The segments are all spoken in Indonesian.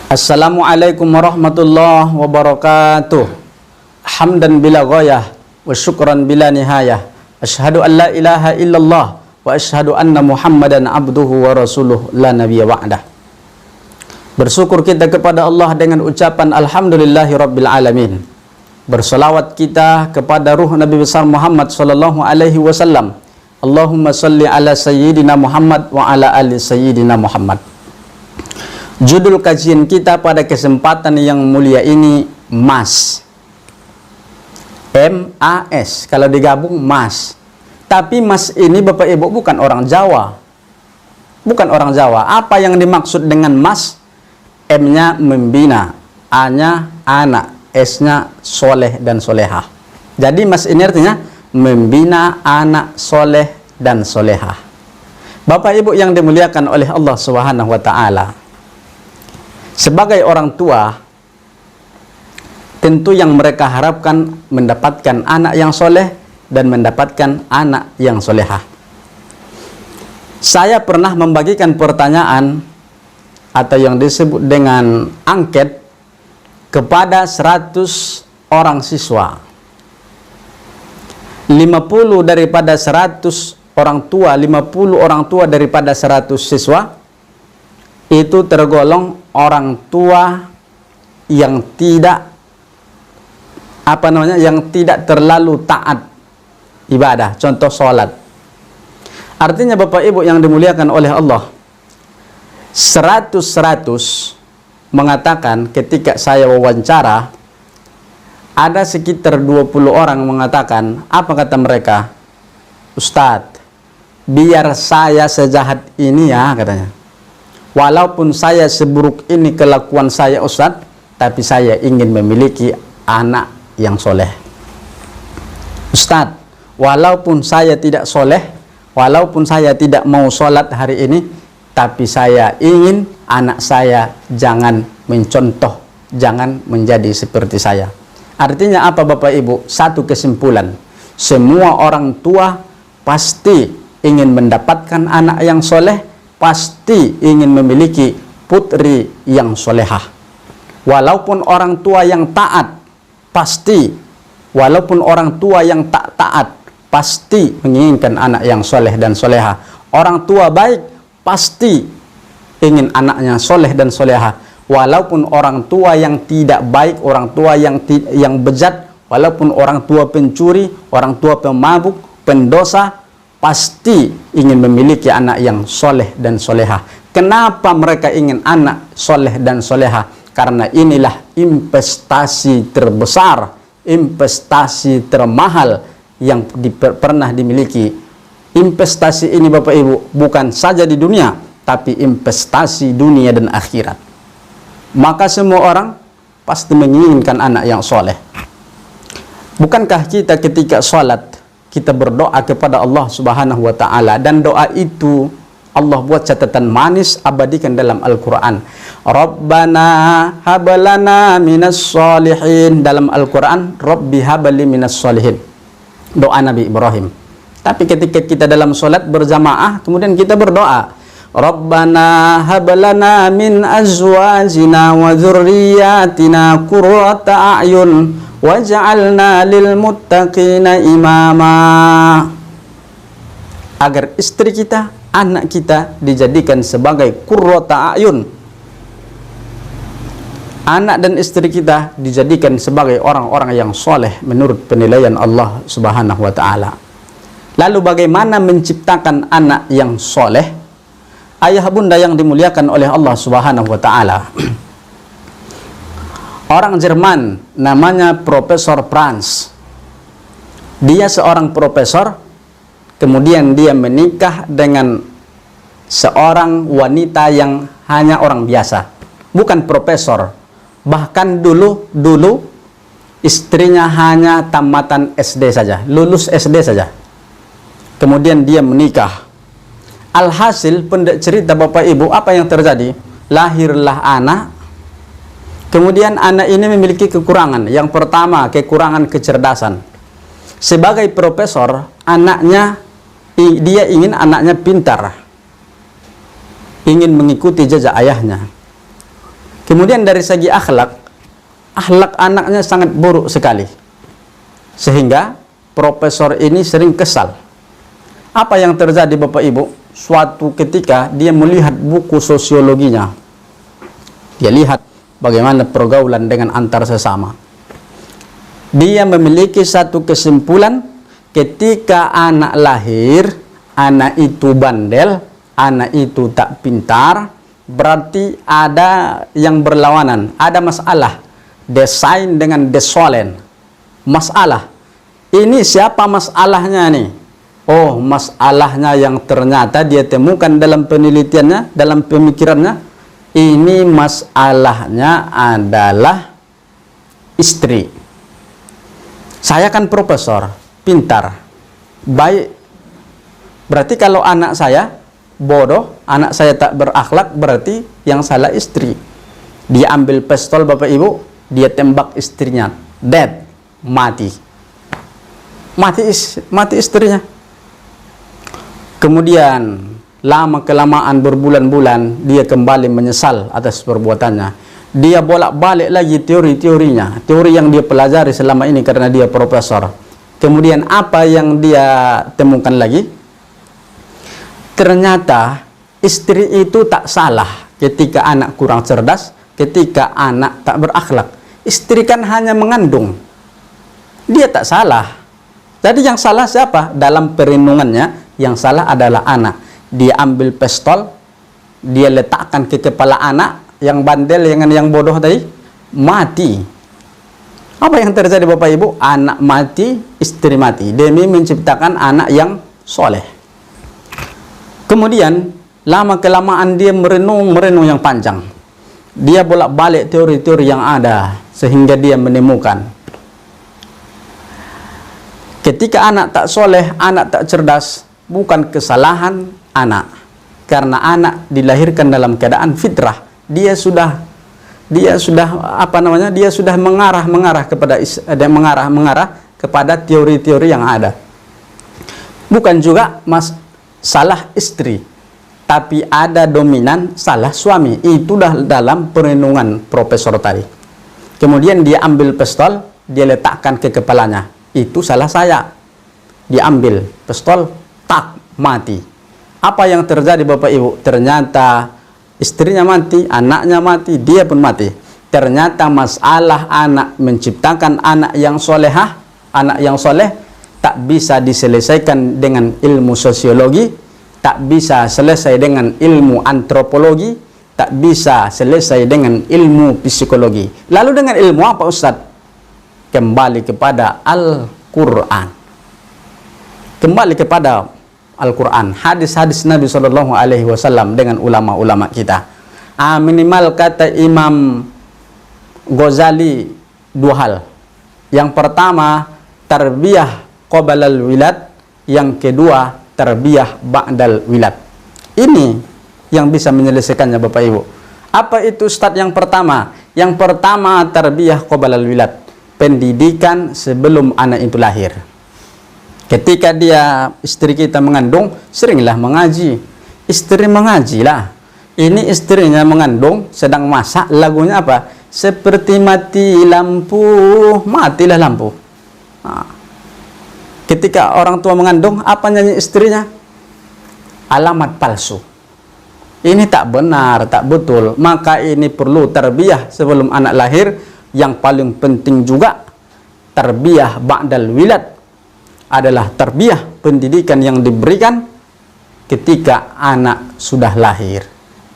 Assalamualaikum warahmatullahi wabarakatuh. Hamdan bila ghayah wa syukran bila nihayah. Asyhadu an la ilaha illallah wa asyhadu anna Muhammadan abduhu wa rasuluh la nabiyya ba'dah. Bersyukur kita kepada Allah dengan ucapan alhamdulillahi rabbil alamin. Berselawat kita kepada ruh Nabi besar Muhammad sallallahu alaihi wasallam. Allahumma salli ala sayyidina Muhammad wa ala ali sayyidina Muhammad. Judul kajian kita pada kesempatan yang mulia ini MAS. M-A-S, kalau digabung MAS. Tapi MAS ini Bapak Ibu bukan orang Jawa. Bukan orang Jawa. Apa yang dimaksud dengan MAS? M-nya membina, A-nya anak, S-nya soleh dan solehah. Jadi MAS ini artinya membina anak soleh dan solehah. Bapak Ibu yang dimuliakan oleh Allah Subhanahu wa Ta'ala, sebagai orang tua, tentu yang mereka harapkan mendapatkan anak yang soleh dan mendapatkan anak yang solehah. Saya pernah membagikan pertanyaan atau yang disebut dengan angket kepada 100 orang siswa. 50 daripada 100 orang tua, 50 orang tua daripada 100 siswa itu tergolong orang tua yang tidak yang tidak terlalu taat ibadah, contoh sholat. Artinya Bapak Ibu yang dimuliakan oleh Allah, 100 mengatakan ketika saya wawancara, ada sekitar 20 orang mengatakan, apa kata mereka? Ustadz, biar saya sejahat ini ya, katanya, walaupun saya seburuk ini kelakuan saya Ustadz, tapi saya ingin memiliki anak yang soleh. Ustadz, walaupun saya tidak soleh, walaupun saya tidak mau sholat hari ini, tapi saya ingin anak saya jangan mencontoh, jangan menjadi seperti saya. Artinya apa Bapak Ibu? Satu kesimpulan, semua orang tua pasti ingin mendapatkan anak yang soleh, pasti ingin memiliki putri yang solehah. Walaupun orang tua yang taat, pasti. Walaupun orang tua yang tak taat, pasti menginginkan anak yang soleh dan solehah. Orang tua baik, pasti ingin anaknya soleh dan solehah. Walaupun orang tua yang tidak baik, orang tua yang bejat, walaupun orang tua pencuri, orang tua pemabuk, pendosa, pasti ingin memiliki anak yang soleh dan solehah. Kenapa mereka ingin anak soleh dan solehah? Karena inilah investasi terbesar, investasi termahal yang pernah dimiliki. Investasi ini Bapak Ibu bukan saja di dunia, tapi investasi dunia dan akhirat. Maka semua orang pasti menginginkan anak yang soleh. Bukankah kita ketika sholat kita berdoa kepada Allah Subhanahu wa Ta'ala, dan doa itu Allah buat catatan manis, abadikan dalam Al-Quran. Rabbana habalana minas solihin. Dalam Al-Quran, Rabbi habali minas solihin, doa Nabi Ibrahim. Tapi ketika kita dalam sholat berjamaah, kemudian kita berdoa, Rabbana habalana min azwajina wa dzurriyyatina qurrata a'yun waj'alna lil muttaqina imama. Agar istri kita, anak kita dijadikan sebagai qurrata a'yun. Anak dan istri kita dijadikan sebagai orang-orang yang soleh menurut penilaian Allah Subhanahu wa Ta'ala. Lalu bagaimana menciptakan anak yang soleh? Ayah bunda yang dimuliakan oleh Allah Subhanahu wa Ta'ala, orang Jerman namanya Profesor Franz. Dia seorang profesor, kemudian dia menikah dengan seorang wanita yang hanya orang biasa, bukan profesor. Bahkan dulu istrinya hanya tamatan SD saja, lulus SD saja. Kemudian dia menikah. Alhasil, pendek cerita Bapak Ibu, apa yang terjadi? Lahirlah anak. Kemudian anak ini memiliki kekurangan. Yang pertama, kekurangan kecerdasan. Sebagai profesor, dia ingin anaknya pintar, ingin mengikuti jejak ayahnya. Kemudian dari segi akhlak anaknya sangat buruk sekali. Sehingga profesor ini sering kesal. Apa yang terjadi Bapak Ibu? Suatu ketika dia melihat buku sosiologinya. Dia lihat bagaimana pergaulan dengan antar sesama. Dia memiliki satu kesimpulan, ketika anak lahir, anak itu bandel, anak itu tak pintar, berarti ada yang berlawanan, ada masalah. Desain dengan desolen, masalah. Ini siapa masalahnya nih? Oh, masalahnya yang ternyata dia temukan dalam penelitiannya, dalam pemikirannya, ini masalahnya adalah istri. Saya kan profesor, pintar, baik. Berarti kalau anak saya bodoh, anak saya tak berakhlak, berarti yang salah istri. Dia ambil pistol Bapak Ibu, dia tembak istrinya, dead, mati. Mati istrinya. Kemudian lama-kelamaan berbulan-bulan dia kembali menyesal atas perbuatannya. Dia bolak-balik lagi teori-teorinya, teori yang dia pelajari selama ini karena dia profesor. Kemudian apa yang dia temukan lagi? Ternyata istri itu tak salah ketika anak kurang cerdas, ketika anak tak berakhlak. Istri kan hanya mengandung, dia tak salah. Jadi yang salah siapa? Dalam perenungannya, yang salah adalah anak. Dia ambil pistol, dia letakkan ke kepala anak yang bandel dengan yang bodoh tadi, mati. Apa yang terjadi Bapak Ibu? Anak mati, istri mati, demi menciptakan anak yang soleh. Kemudian lama-kelamaan dia merenung yang panjang. Dia bolak-balik teori-teori yang ada sehingga dia menemukan ketika anak tak soleh, anak tak cerdas, bukan kesalahan anak, karena anak dilahirkan dalam keadaan fitrah. Dia sudah mengarah kepada teori-teori yang ada. Bukan juga salah istri, tapi ada dominan salah suami. Itulah dalam perenungan profesor tadi. Kemudian dia ambil pistol, dia letakkan ke kepalanya. Itu salah saya. Dia ambil pistol, tak, mati. Apa yang terjadi Bapak Ibu? Ternyata istrinya mati, anaknya mati, dia pun mati. Ternyata masalah anak, menciptakan anak yang solehah, anak yang soleh, tak bisa diselesaikan dengan ilmu sosiologi, tak bisa selesai dengan ilmu antropologi, tak bisa selesai dengan ilmu psikologi. Lalu dengan ilmu apa Ustadz? Kembali kepada Al-Quran. Kembali kepada Al-Quran, hadis-hadis Nabi SAW dengan ulama-ulama kita. Minimal kata Imam Ghazali dua hal. Yang pertama, tarbiyah qobalal wilad. Yang kedua, tarbiyah ba'dal wilad. Ini yang bisa menyelesaikannya Bapak Ibu. Apa itu Ustadz yang pertama? Yang pertama, tarbiyah qobalal wilad. Pendidikan sebelum anak itu lahir. Ketika istri kita mengandung, seringlah mengaji. Istri mengajilah. Ini istrinya mengandung, sedang masak, lagunya apa? Seperti mati lampu, matilah lampu. Nah, ketika orang tua mengandung, apa nyanyi istrinya? Alamat palsu. Ini tak benar, tak betul. Maka ini perlu tarbiyah sebelum anak lahir. Yang paling penting juga, tarbiyah ba'dal wilad adalah tarbiyah, pendidikan yang diberikan ketika anak sudah lahir.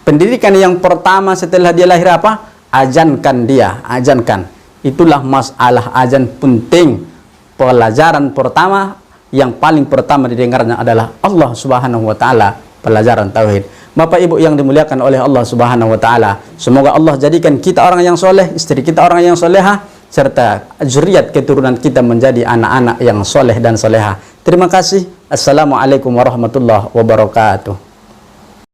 Pendidikan yang pertama setelah dia lahir apa? Ajankan dia, ajankan. Itulah masalah azan penting. Pelajaran pertama, yang paling pertama didengarnya adalah Allah Subhanahu wa Ta'ala, pelajaran tauhid. Bapak Ibu yang dimuliakan oleh Allah Subhanahu wa Ta'ala, semoga Allah jadikan kita orang yang soleh, istri kita orang yang solehah, serta zuriat keturunan kita menjadi anak-anak yang soleh dan solehah. Terima kasih. Assalamualaikum warahmatullahi wabarakatuh.